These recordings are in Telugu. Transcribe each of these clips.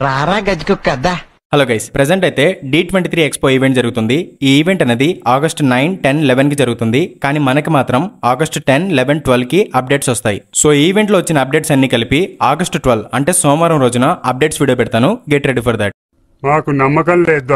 రారా గజ్జుకుక్కద్దా. హలో గైస్, ప్రెజెంట్ అయితే D23 ఎక్స్పో ఈవెంట్ జరుగుతుంది. ఈ ఈవెంట్ అనేది ఆగస్ట్ 9, 10, 11 కి జరుగుతుంది. కానీ మనకి మాత్రం ఆగస్ట్ 10, 11, 12 కి అప్డేట్స్ వస్తాయి. సో ఈ ఈవెంట్ లో వచ్చిన అప్డేట్స్ అన్ని కలిపి ఆగస్ట్ 12 అంటే సోమవారం రోజున అప్డేట్స్ వీడియో పెడతాను. Get ready for that. మాకు నమ్మకం లేదు.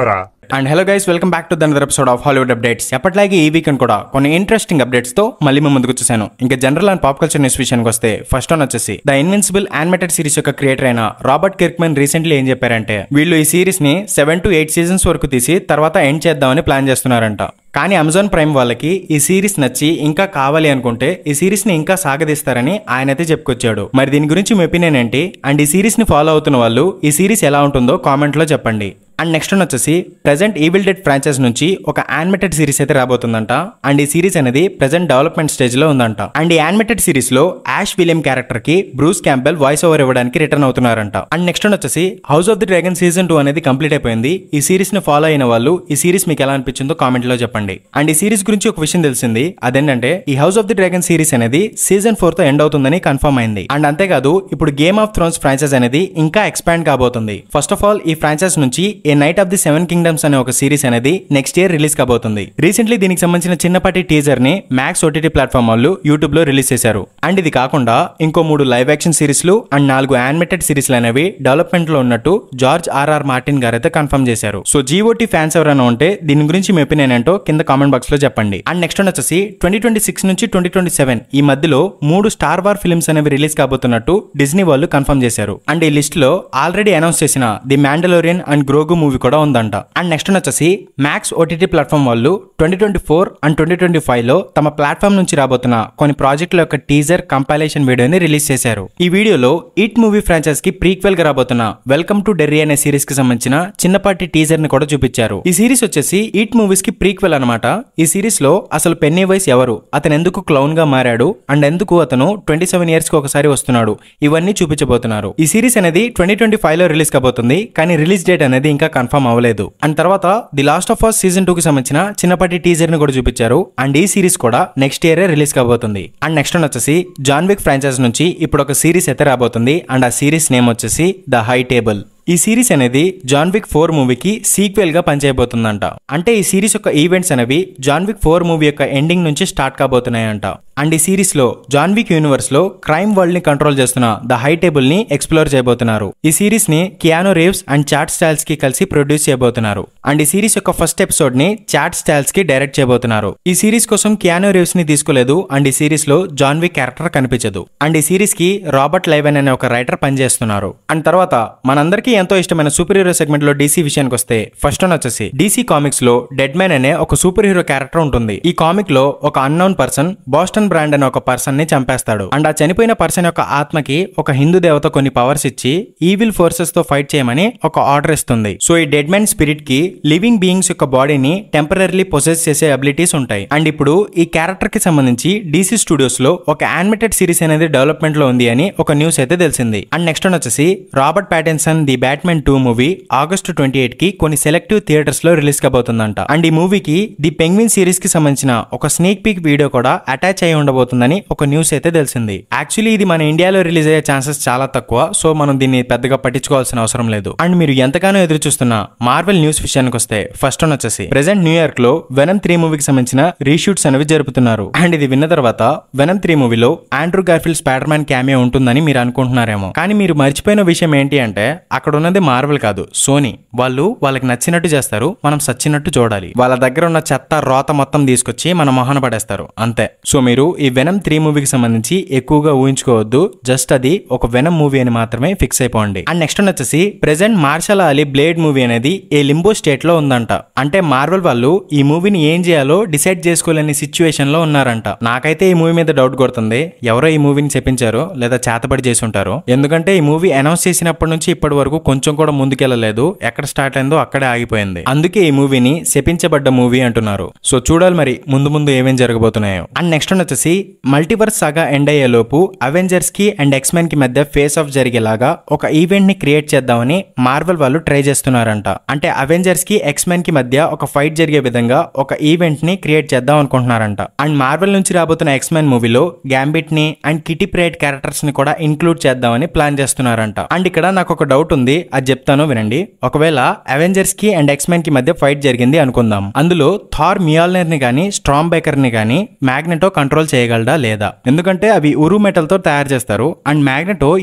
And hello guys, welcome back to దనదర్ episode of Hollywood updates. ఎప్పటిలాగే ఈ వీకెండ్ కూడా కొన్ని ఇంట్రెస్టింగ్ అప్డేట్స్ తో మళ్ళీ మేము ముందుకు వచ్చేసాను. ఇంకా general and pop culture news విషయానికి వస్తే ఫస్ట్ వన్ వచ్చేసి ద ఇన్విన్సిబుల్ యానిమేటెడ్ సిరీస్ యొక్క క్రియేటర్ అయిన రాబర్ట్ కిర్క్మన్ రీసెంట్లీ ఏం చెప్పారంటే వీళ్ళు ఈ సిరీస్ ని 7 to 8 సీజన్స్ వరకు తీసి తర్వాత ఎండ్ చేద్దామని ప్లాన్ చేస్తున్నారంట. కానీ అమెజాన్ ప్రైమ్ వాళ్ళకి ఈ సిరీస్ నచ్చి ఇంకా కావాలి అనుకుంటే ఈ సిరీస్ ని ఇంకా సాగదీస్తారని ఆయన అయితే చెప్పుకొచ్చాడు. మరి దీని గురించి మీ ఒపీనియన్ ఏంటి? అండ్ ఈ సిరీస్ ని ఫాలో అవుతున్న వాళ్ళు ఈ సిరీస్ ఎలా ఉంటుందో కామెంట్ లో చెప్పండి. అండ్ నెక్స్ట్ వన్ వచ్చేసి ప్రెజెంట్ ఈవిల్ డెడ్ ఫ్రాంచైజ్ నుంచి ఒక యానిమేటెడ్ సిరీస్ అయితే రాబోతుందంట. అండ్ ఈ సిరీస్ అనేది ప్రెజెంట్ డెవలప్మెంట్ స్టేజ్ లో ఉందంట. అండ్ ఈ యానిమేటెడ్ సిరీస్ లో యాష్ విలియం క్యారెక్టర్ కి బ్రూస్ క్యాంపెల్ వాయిస్ ఓవర్ ఇవ్వడానికి రిటర్న్ అవుతున్నారంట. అండ్ నెక్స్ట్ వన్ వచ్చేసి house of the dragon season 2 అనేది కంప్లీట్ అయిపోయింది. ఈ సిరీస్ ని ఫాలో అయిన వాళ్ళు ఈ సిరీస్ మీకు ఎలా అనిపించిందో కామెంట్ లో చెప్పండి. అండ్ ఈ సిరీస్ గురించి ఒక విషయం తెలిసింది, అదేంటంటే ఈ house of the dragon series అనేది సీజన్ 4 తో ఎండ్ అవుతుందని కన్ఫర్మ్ అయింది. అండ్ అంతేకాదు ఇప్పుడు గేమ్ ఆఫ్ థ్రోన్స్ ఫ్రాంచైజ్ అనేది ఇంకా ఎక్స్పాండ్ కాబోతుంది. ఫస్ట్ ఆఫ్ ఆల్ ఈ ఫ్రాంచైజ్ నుంచి ఏ నైట్ ఆఫ్ ది 7 కింగ్డమ్స్ అనే ఒక సిరీస్ అనేది నెక్స్ట్ ఇయర్ రిలీజ్ కాబోతుంది. రీసెంట్లీ దీనికి సంబంధించిన చిన్నపాటి టీజర్ ని మ్యాక్స్ ఓటీటీ ప్లాట్ఫామ్ వాళ్ళు యూట్యూబ్ లో రిలీజ్ చేశారు. అండ్ ఇది కాకుండా ఇంకో 3 లైవ్ యాక్షన్ సిరీస్లు అండ్ 4 యానిమేటెడ్ సిరీస్లు అనేవి డెవలప్మెంట్ లో ఉన్నట్టు జార్జ్ ఆర్ఆర్ మార్టిన్ గారు అయితే కన్ఫర్మ్ చేశారు. సో జీఓటీ ఫ్యాన్స్ ఎవరైనా ఉంటే దీని గురించి మీ ఒపీనియన్ ఏంటో కింద కామెంట్ బాక్స్ లో చెప్పండి. అండ్ నెక్స్ట్ వన్ వచ్చేసి 2026 నుంచి 2027 ఈ మధ్యలో 3 స్టార్ వార్ ఫిల్మ్స్ అనేవి రిలీజ్ కాబోతున్నట్టు డిజ్నీ వాళ్ళు కన్ఫర్మ్ చేశారు. అండ్ ఈ లిస్ట్ లో ఆల్రెడీ అనౌన్స్ చేసిన ది మ్యాండలోరియన్ అండ్ గ్రోగు మూవీ కూడా ఉందంట. అండ్ నెక్స్ట్ వచ్చేసి మ్యాక్స్ ఓటీటీ ప్లాట్ఫామ్ వాళ్ళు 2024 అండ్ 2025 లో తమ ప్లాట్ఫామ్ నుంచి రాబోతున్న కొన్ని ప్రాజెక్టుల యొక్క టీజర్ కంపైలేషన్ వీడియోని రిలీజ్ చేశారు. ఈ వీడియోలో ఇట్ మూవీ ఫ్రాంచైజ్ కి ప్రీక్వెల్ గా రాబోతున్న వెల్కమ్ టు డెర్రీ అనే సిరీస్ కి సంబంధించిన చిన్నపాటి టీజర్ ని కూడా చూపించారు. ఈ సిరీస్ వచ్చేసి ఇట్ మూవీస్ కి ప్రీక్వెల్ అనమాట. ఈ సిరీస్ లో అసలు పెన్నీ వైస్ ఎవరు, అతను ఎందుకు క్లౌన్ గా మారాడు అండ్ ఎందుకు అతను 27 ఇయర్స్ కి ఒకసారి వస్తున్నాడు, ఇవన్నీ చూపించబోతున్నారు. ఈ సిరీస్ అనేది 2025 లో రిలీజ్ కాబోతుంది. కానీ రిలీజ్ డేట్ అనేది ఇంకా కన్ఫర్మ్ అవ్వలేదు. అండ్ తర్వాత the last of us season 2 కి సంబంధించిన చిన్నపాటి టీజర్ ని కూడా చూపించారు. అండ్ ఈ సిరీస్ కూడా నెక్స్ట్ ఇయర్ రిలీజ్ కాబోతుంది. అండ్ నెక్స్ట్ వచ్చేసి జాన్ విక్ ఫ్రాంచైజ్ నుంచి ఇప్పుడు ఒక సిరీస్ అయితే రాబోతుంది. అండ్ ఆ సిరీస్ నేమ్ వచ్చేసి ద హై టేబుల్. ఈ సిరీస్ అనేది జాన్ విక్ 4 మూవీకి సీక్వెల్ గా పనిచేయబోతుందంట. అంటే ఈ సిరీస్ యొక్క ఈవెంట్స్ అనేవి జాన్ విక్ 4 మూవీ యొక్క ఎండింగ్ నుంచి స్టార్ట్ కాబోతున్నాయంట. అండ్ ఈ సిరీస్ లో జాన్ విక్ యూనివర్స్ లో క్రైమ్ వరల్డ్ ని కంట్రోల్ చేస్తున్న ద హై టేబుల్ ని ఎక్స్ప్లోర్ చేయబోతున్నారు. ఈ సిరీస్ ని Keanu Reeves and Chad Stahelski కి కలిసి ప్రొడ్యూస్ చేయబోతున్నారు. అండ్ ఈ సిరీస్ యొక్క ఫస్ట్ ఎపిసోడ్ ని చాట్ స్టైల్స్ కి డైరెక్ట్ చేయబోతున్నారు. ఈ సిరీస్ కోసం కియానో రీవ్స్ ని తీసుకోలేదు. అండ్ ఈ సిరీస్ లో జాన్ విక్ క్యారెక్టర్ కనిపించదు. అండ్ ఈ సిరీస్ కి రాబర్ట్ లైవెన్ అనే ఒక రైటర్ పనిచేస్తున్నారు. అండ్ తర్వాత మనందరికీ ఎంతో ఇష్టమైన సూపర్ హీరో సెగ్మెంట్ లో డీసీ విషయానికి వస్తే ఫస్ట్ వన్ వచ్చేసి డీసీ కామిక్స్ లో డెడ్ మ్యాన్ అనే ఒక సూపర్ హీరో క్యారెక్టర్ ఉంటుంది. ఈ కామిక్ లో ఒక అన్నోన్ పర్సన్ బోస్టన్ బ్రాండ్ అనే ఒక పర్సన్ ని చంపేస్తాడు. అండ్ ఆ చనిపోయిన పర్సన్ యొక్క ఆత్మకి ఒక హిందూ దేవత కొన్ని పవర్స్ ఇచ్చి ఈవిల్ ఫోర్సెస్ తో ఫైట్ చేయమని ఒక ఆర్డర్ ఇస్తుంది. సో ఈ డెడ్ మ్యాన్ స్పిరిట్ కి లివింగ్ బీయింగ్స్ యొక్క బాడీని టెంపరరీ పొసెస్ చేసే అబిలిటీస్ ఉంటాయి. అండ్ ఇప్పుడు ఈ క్యారెక్టర్ కి సంబంధించి డీసీ స్టూడియోస్ లో ఒక యానిమేటెడ్ సిరీస్ అనేది డెవలప్మెంట్ లో ఉంది అని ఒక న్యూస్ అయితే తెలిసింది. అండ్ నెక్స్ట్ వన్ వచ్చేసి Robert Pattinson the batsmen 2 movie August 28 కి కొన్ని సెలెక్టివ్ థియేటర్స్ లో రిలీజ్ కాబోతుందంట. అండ్ ఈ మూవీకి ది పెంగ్విన్ సిరీస్ కి సంబంధించిన ఒక స్నేక్ పీక్ వీడియో కూడా అటాచ్ అయి ఉండబోతుందని ఒక న్యూస్ అయితే తెలిసింది. యాక్చువల్లీ ఇది మన ఇండియాలో రిలీజ్ అయ్యే ఛాన్సెస్ చాలా తక్కువ. సో మనం దీన్ని పెద్దగా పట్టించుకోవాల్సిన అవసరం లేదు. అండ్ మీరు ఎంతగానో ఎదురు చూస్తున్న మార్వెల్ న్యూస్ విషయానికి వస్తే ఫస్ట్ వన్ వచ్చేసి ప్రెజెంట్ న్యూయార్క్ లో వెనమ్ 3 మూవీకి సంబంధించిన రీషూట్స్ అనేవి జరుపుతున్నారు. అండ్ ఇది విన్న తర్వాత వెనమ్ 3 మూవీలో Andrew Garfield spider man cameo ఉంటుందని మీరు అనుకుంటున్నారేమో. కానీ మీరు మర్చిపోయిన విషయం ఏంటి అంటే అక్కడ ఉన్నది మార్వెల్ కాదు, సోనీ. వాళ్ళు వాళ్ళకి నచ్చినట్టు చేస్తారు, మనం సచ్చినట్టు చూడాలి. వాళ్ళ దగ్గర ఉన్న చెత్త రోత మొత్తం తీసుకొచ్చి మన మొహన పడేస్తారు అంతే. సో మీరు ఈ వెనమ్ 3 మూవీకి సంబంధించి ఎక్కువగా ఊహించుకోవద్దు. జస్ట్ అది ఒక వెనమ్ మూవీ అని మాత్రమే ఫిక్స్ అయిపోండి. అండ్ నెక్స్ట్ వచ్చేసి present Mahershala Ali Blade movie అనేది ఏ లింబో స్టేట్ లో ఉందంట. అంటే మార్వెల్ వాళ్ళు ఈ మూవీని ఏం చేయాలో డిసైడ్ చేసుకోలేని సిచ్యువేషన్ లో ఉన్నారంట. నాకైతే ఈ మూవీ మీద డౌట్ కొడుతుంది. ఎవరో ఈ మూవీని చెప్పించారో లేదా చేతబడి చేసి ఉంటారో. ఎందుకంటే ఈ మూవీ అనౌన్స్ చేసినప్పటి నుంచి ఇప్పటి వరకు కొంచెం కూడా ముందుకెళ్ళలేదు. ఎక్కడ స్టార్ట్ అయిందో అక్కడే ఆగిపోయింది. అందుకే ఈ మూవీని శపించబడ్డ మూవీ అంటున్నారు. సో చూడాలి మరి ముందు ముందు ఏమేం జరగబోతున్నాయో. అండ్ నెక్స్ట్ వచ్చేసి మల్టీవర్స్ సాగా ఎండ్ అయ్యే లోపు అవెంజర్స్ కి అండ్ ఎక్స్మెన్ కి మధ్య ఫేస్ ఆఫ్ జరిగేలాగా ఒక ఈవెంట్ ని క్రియేట్ చేద్దామని మార్వెల్ వాళ్ళు ట్రై చేస్తున్నారంట. అంటే అవెంజర్స్ కి ఎక్స్మెన్ కి మధ్య ఒక ఫైట్ జరిగే విధంగా ఒక ఈవెంట్ ని క్రియేట్ చేద్దాం అనుకుంటున్నారంట. అండ్ మార్వెల్ నుంచి రాబోతున్న ఎక్స్మెన్ మూవీలో గ్యాంబిట్ ని అండ్ కిటీ ప్రైడ్ క్యారెక్టర్స్ ని కూడా ఇంక్లూడ్ చేద్దామని ప్లాన్ చేస్తున్నారంట. అండ్ ఇక్కడ నాకు ఒక డౌట్ ఉంది. ఉంది, అది చెప్తాను వినండి. ఒకవేళ అవెంజర్స్ కి అండ్ ఎక్స్మెన్ కి మధ్య ఫైట్ జరిగింది అనుకుందాం. అందులో థార్ మియాల్నర్ ని గానీ స్ట్రామ్ బేకర్ ని గానీ మ్యాగ్నెటో కంట్రోల్ చేయగలడా లేదా? ఎందుకంటే అవి ఉరు మెటల్ తో తయారు చేస్తారు అండ్ మ్యాగ్నెటో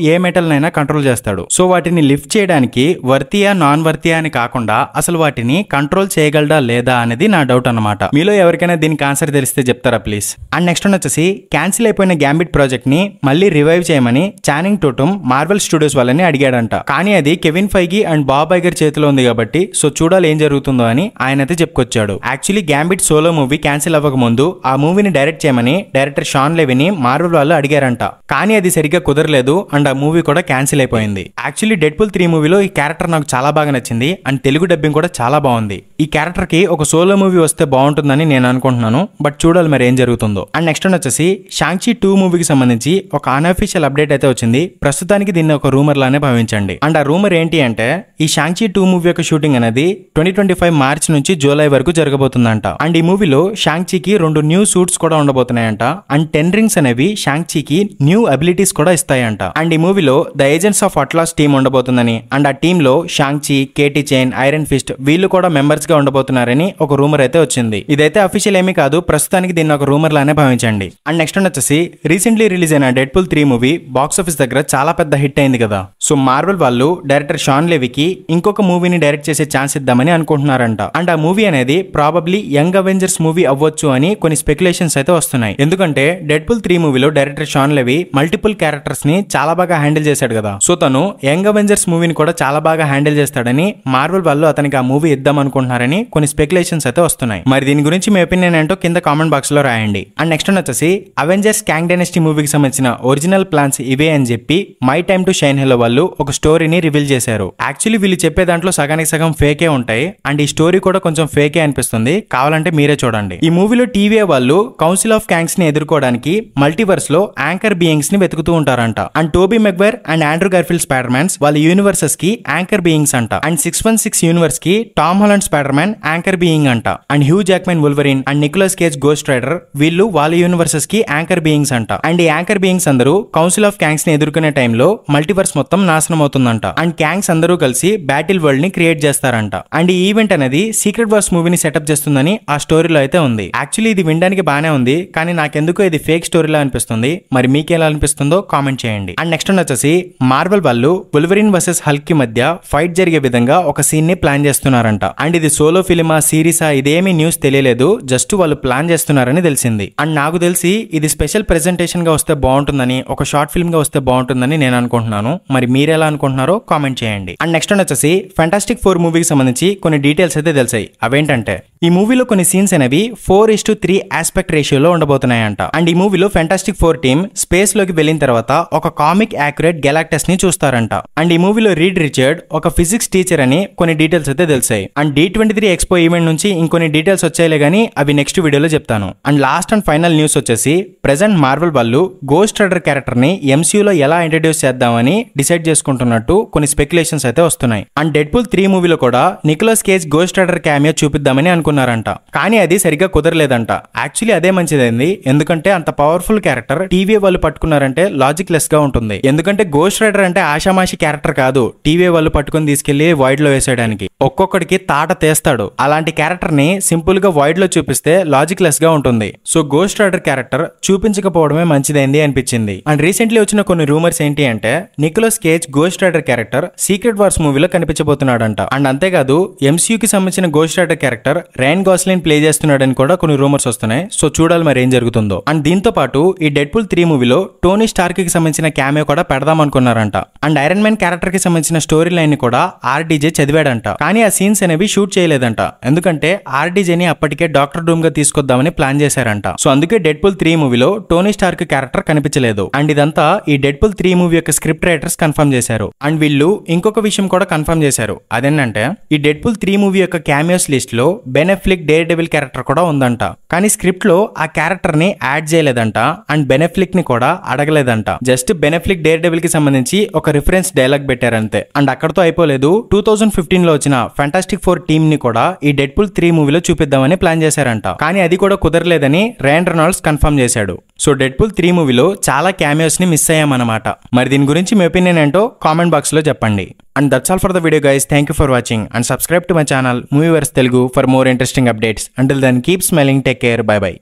ఏ మెటల్ నైనా కంట్రోల్ చేస్తాడు. సో వాటిని లిఫ్ట్ చేయడానికి వర్తియా నాన్ వర్తియా అని కాకుండా అసలు వాటిని కంట్రోల్ చేయగలడా లేదా అనేది నా డౌట్ అన్నమాట. మీలో ఎవరికైనా దీనికి ఆన్సర్ తెలిస్తే చెప్తారా ప్లీజ్? అండ్ నెక్స్ట్ వచ్చేసి క్యాన్సిల్ అయిపోయిన గ్యాంబిట్ ప్రాజెక్ట్ ని మళ్ళీ రివైవ్ చేయమని చానింగ్ టోటమ్ మార్వెల్ స్టూడియోస్ వాళ్ళని అడిగాడంట. కానీ అది కెవిన్ ఫైగి అండ్ బాబ్ ఐగర్ చేతిలో ఉంది కాబట్టి సో చూడాలి ఏం జరుగుతుందో అని ఆయన అయితే చెప్పుకొచ్చాడు. Actually gambit solo movie cancel అవ్వక ముందు ఆ మూవీని డైరెక్ట్ చేయమని డైరెక్టర్ షాన్ లెవిని మార్వెల్ వాళ్ళు అడిగారంట. కానీ అది సరిగ్గా కుదరలేదు అండ్ ఆ మూవీ కూడా క్యాన్సిల్ అయిపోయింది. యాక్చువల్లీ డెడ్పూల్ 3 మూవీలో ఈ క్యారెక్టర్ నాకు చాలా బాగా నచ్చింది అండ్ తెలుగు డబ్బింగ్ కూడా చాలా బాగుంది. ఈ క్యారెక్టర్ కి ఒక సోలో మూవీ వస్తే బాగుంటుందని నేను అనుకుంటున్నాను, బట్ చూడాలి మరి ఏం జరుగుతుందో. అండ్ నెక్స్ట్ వచ్చేసి షాంగ్-చి 2 మూవీకి సంబంధించి ఒక అన్అఫీషియల్ అప్డేట్ అయితే వచ్చింది. ప్రస్తుతానికి దీన్ని ఒక రూమర్ లానే భావించండి. అండ్ ఆ రూమర్ ఏంటి అంటే ఈ షాంగ్-చి 2 మూవీ యొక్క షూటింగ్ అనేది 2025 మార్చ్ నుంచి జూలై వరకు జరగబోతుందంట. అండ్ ఈ మూవీలో షాంగ్-చికి 2 న్యూ సూట్స్ కూడా ఉండబోతున్నాయంట అండ్ 10 రింగ్స్ అనేవి షాంగ్-చికి న్యూ అబిలిటీస్ కూడా ఇస్తాయంట. అండ్ ఈ మూవీలో the agents of Atlas team ఉండబోతుందని అండ్ ఆ టీమ్ లో Shang Chi, Katy Chen, Iron Fist వీళ్ళు కూడా మెంబర్స్ గా ఉండబోతున్నారని ఒక రూమర్ అయితే వచ్చింది. ఇదైతే అఫీషియల్ ఏమీ కాదు, ప్రస్తుతానికి దీన్ని ఒక రూమర్ లానే భావించండి. అండ్ నెక్స్ట్ వచ్చేసి రీసెంట్లీ రిలీజ్ అయిన డెడ్పూల్ 3 మూవీ బాక్స్ ఆఫీస్ దగ్గర చాలా పెద్ద హిట్ అయింది కదా. సో మార్వెల్ వాళ్ళు డైరెక్టర్ షాన్ లెవికి ఇంకొక మూవీని డైరెక్ట్ చేసే ఛాన్స్ ఇద్దామని అనుకుంటున్నారంట. అండ్ ఆ మూవీ అనేది ప్రాబబ్లీ యంగ్ అవెంజర్స్ మూవీ అవ్వచ్చు అని కొన్ని స్పెక్యులేషన్స్ అయితే వస్తున్నాయి. ఎందుకంటే డెడ్పూల్ 3 మూవీలో director Shawn Levy multiple characters ని చాలా బాగా హ్యాండిల్ చేశాడు కదా. సో తను యంగ్ అవెంజర్స్ మూవీని కూడా చాలా బాగా హ్యాండిల్ చేస్తాడని మార్వెల్ వాళ్ళు అతనికి ఆ మూవీ ఇద్దాం అనుకుంటున్నారని కొన్ని స్పెక్యులేషన్స్ అయితే వస్తున్నాయి. మరి దీని గురించి మీ ఒపీనియన్ ఏంటో కింద కామెంట్ బాక్స్ లో రాయండి. అండ్ నెక్స్ట్ వచ్చేసి అవెంజర్స్ కాంగ్ డైనస్టీ మూవీకి సంబంధించిన ఒరిజినల్ ప్లాన్స్ ఇవే అని చెప్పి my time to shine hello వాళ్ళు ఒక స్టోరీని రివీల్ చేశారు. యాక్చువల్లీ వీళ్ళు చెప్పే దాంట్లో సగానికి సగం ఫేకే ఉంటాయి అండ్ ఈ స్టోరీ కూడా కొంచెం ఫేకే అనిపిస్తుంది, కావాలంటే మీరే చూడండి. ఈ మూవీలో టీవీఏ వాళ్ళు కౌన్సిల్ ఆఫ్ క్యాంగ్స్ ని ఎదుర్కోవడానికి మల్టీవర్స్ లో యాంకర్ బీయింగ్స్ ని వెతుకుతూ ఉంటారంట. And Tobey Maguire and Andrew Garfield Spider Man's వాళ్ళ యూనివర్సెస్ కి యాంకర్ బీయింగ్స్ అంట. అండ్ 616 యూనివర్స్ కి Tom Holland Spider Man anchor being అంట. And Hugh Jackman Wolverine and Nicolas Cage Ghost Rider వీళ్ళు వాళ్ళ యూనివర్సెస్ కి యాంకర్ బీయింగ్స్ అంట. అండ్ ఈ యాంకర్ బీయింగ్స్ అందరూ కౌన్సిల్ ఆఫ్ క్యాంగ్స్ ని ఎదుర్కొనే టైంలో మల్టీవర్స్ మొత్తం నాశనం అవుతుందంట. అండ్ క్యాంగ్స్ అందరూ కలిసి బ్యాటిల్ వరల్డ్ ని క్రియేట్ చేస్తారంట. అండ్ ఈ ఈవెంట్ అనేది సీక్రెట్ వార్స్ మూవీని సెటప్ చేస్తుందని ఆ స్టోరీలో అయితే ఉంది. యాక్చువల్లీ ఇది వినడానికి బానే ఉంది, కానీ నాకెందుకో ఇది ఫేక్ స్టోరీలా అనిపిస్తుంది. మరి మీకు ఎలా అనిపిస్తుందో కామెంట్ చేయండి. అండ్ నెక్స్ట్ వచ్చేసి మార్వెల్ వాళ్ళు వుల్వరిన్ వర్సెస్ హల్క్ కి మధ్య ఫైట్ జరిగే విధంగా ఒక సీన్ ని ప్లాన్ చేస్తున్నారంట. అండ్ ఇది సోలో ఫిలిమా సిరీసా ఇదేమీ న్యూస్ తెలియలేదు, జస్ట్ వాళ్ళు ప్లాన్ చేస్తున్నారని తెలిసింది. అండ్ నాకు తెలిసి ఇది స్పెషల్ ప్రెజెంటేషన్ గా వస్తే బాగుంటుందని, ఒక షార్ట్ ఫిల్మ్ గా వస్తే బాగుంటుందని నేను అనుకుంటున్నాను. మరి మీరు ఎలా అనుకుంటున్నారో కామెంట్ చేయండి. అండ్ నెక్స్ట్ వచ్చేసి ఫెంటాస్టిక్ 4 మూవీకి సంబంధించి కొన్ని డీటెయిల్స్ అయితే తెలిసాయి. అవేంటంటే ఈ మూవీలో కొన్ని సీన్స్ అనేవి 4:3 ఆస్పెక్ట్ రేషియోలో ఉండబోతున్నాయంట. అండ్ ఈ మూవీలో ఫెంటాస్టిక్ 4 టీమ్ స్పేస్ లోకి వెళ్ళిన తర్వాత ఒక కామిక్ యాక్యురేట్ గెలాక్టస్ ని చూస్తారంట. అండ్ ఈ మూవీలో రీడ్ రిచర్డ్ ఒక ఫిజిక్స్ టీచర్ అని కొన్ని డీటెయిల్స్ అయితే తెలిసాయి. అండ్ D23 ఎక్స్పో ఈవెంట్ నుంచి ఇంకొన్ని డీటెయిల్స్ వచ్చాయిలే గానీ అవి నెక్స్ట్ వీడియోలో చెప్తాను. And last and final news వచ్చేసి ప్రెజెంట్ మార్వెల్ వాళ్ళు గోస్ట్ రైడర్ క్యారెక్టర్ ని MCUలో ఎలా ఇంట్రడ్యూస్ చేద్దామని డిసైడ్ చేసుకుంటున్నట్టు కొన్ని స్పెక్యులేషన్స్ అయితే వస్తున్నాయి. అండ్ డెడ్పూల్ 3 మూవీలో కూడా Nicolas Cage Ghost Rider cameo చూపిద్దామని అనుకున్నారంట, కానీ అది సరిగ్గా కుదరలేదంట. యాక్చువల్లీ అదే మంచిదైంది, ఎందుకంటే అంత పవర్ఫుల్ క్యారెక్టర్ టీవీ వాళ్ళు పట్టుకున్నారంటే లాజిక్ లెస్ గా ఉంటుంది. ఎందుకంటే గోస్ట్ రైడర్ అంటే ఆషామాషి క్యారెక్టర్ కాదు, టీవీ వాళ్ళు పట్టుకుని తీసుకెళ్లి వైడ్ లో వేసేయడానికి ఒక్కొక్కడికి తాట తీస్తాడు. అలాంటి క్యారెక్టర్ ని సింపుల్ గా వైడ్ లో చూపిస్తే లాజిక్ లెస్ గా ఉంటుంది. సో గోస్ట్ రైడర్ క్యారెక్టర్ చూపించకపోవడమే మంచిదైంది అనిపించింది. అండ్ రీసెంట్లీ వచ్చిన కొన్ని రూమర్స్ ఏంటి అంటే Nicolas Cage Ghost Rider character Secret Wars మూవీలో కనిపించబోతున్నాడంట. అండ్ అంతేకాదు MCU కి సంబంధించిన Ghost Rider character Ryan Gosling play చేస్తున్నాడని కూడా కొన్ని రూమర్స్ వస్తున్నాయి. సో చూడాలి మరి ఏం జరుగుతుందో. అండ్ దీంతో పాటు ఈ డెడ్పూల్ 3 మూవీలో టోనీ స్టార్క్ కి సంబంధించిన క్యామియో కూడా పెడదాం అనుకున్నారంట. అండ్ ఐరన్ మ్యాన్ క్యారెక్టర్ కి సంబంధించిన స్టోరీ లైన్ ని కూడా RDJ చదివాడంట, కానీ ఆ సీన్స్ అనేవి షూట్ చేయలేదంట. ఎందుకంటే RDJని అప్పటికే డాక్టర్ డూమ్ గా తీసుకొద్దామని ప్లాన్ చేశారంట. సో అందుకే డెడ్పూల్ 3 మూవీలో టోనీ స్టార్క్ క్యారెక్టర్ కనిపించలేదు. అండ్ ఇదంతా ఈ డెడ్పూల్ 3 మూవీ యొక్క స్క్రిప్ట్ రైటర్స్ కన్ఫర్మ్ చేశారు. అండ్ వీళ్ళు ఇంకొక విషయం కూడా కన్ఫర్మ్ చేశారు, అదేంటంటే ఈ డెడ్పూల్ 3 మూవీ యొక్క క్యామియోస్ లిస్ట్ లో బెన్ అఫ్లిక్ డేర్ డెవిల్ క్యారెక్టర్ కూడా ఉందంట, కానీ స్క్రిప్ట్ లో ఆ క్యారెక్టర్ ని యాడ్ చేయలేదంట. అండ్ బెన్ అఫ్లిక్ ని కూడా అడగలేదంట, జస్ట్ బెన్ అఫ్లిక్ డేర్ డెవిల్ కి సంబంధించి ఒక రిఫరెన్స్ డైలాగ్ పెట్టారంతే. అండ్ అక్కడతో అయిపోలేదు. 2015 లో వచ్చిన ఫెంటాస్టిక్ 4 టీమ్ ని కూడా ఈ డెడ్పూల్ 3 మూవీలో చూపిద్దామని ప్లాన్ చేశారంట. కానీ అది కూడా కుదరలేదని రయాన్ రెనాల్డ్స్ కన్ఫర్మ్ చేశాడు. సో డెడ్పూల్ 3 మూవీలో చాలా క్యామియోస్ ని మిస్ అయ్యామన్నమాట. మరి దీని గురించి మీ ఒపీనియన్ ఏంటో కామెంట్ బాక్స్ లో చెప్పండి. And that's all for the video guys. Thank you for watching and subscribe to my channel Movieverse Telugu for more interesting updates. Until then keep smiling, take care, bye by.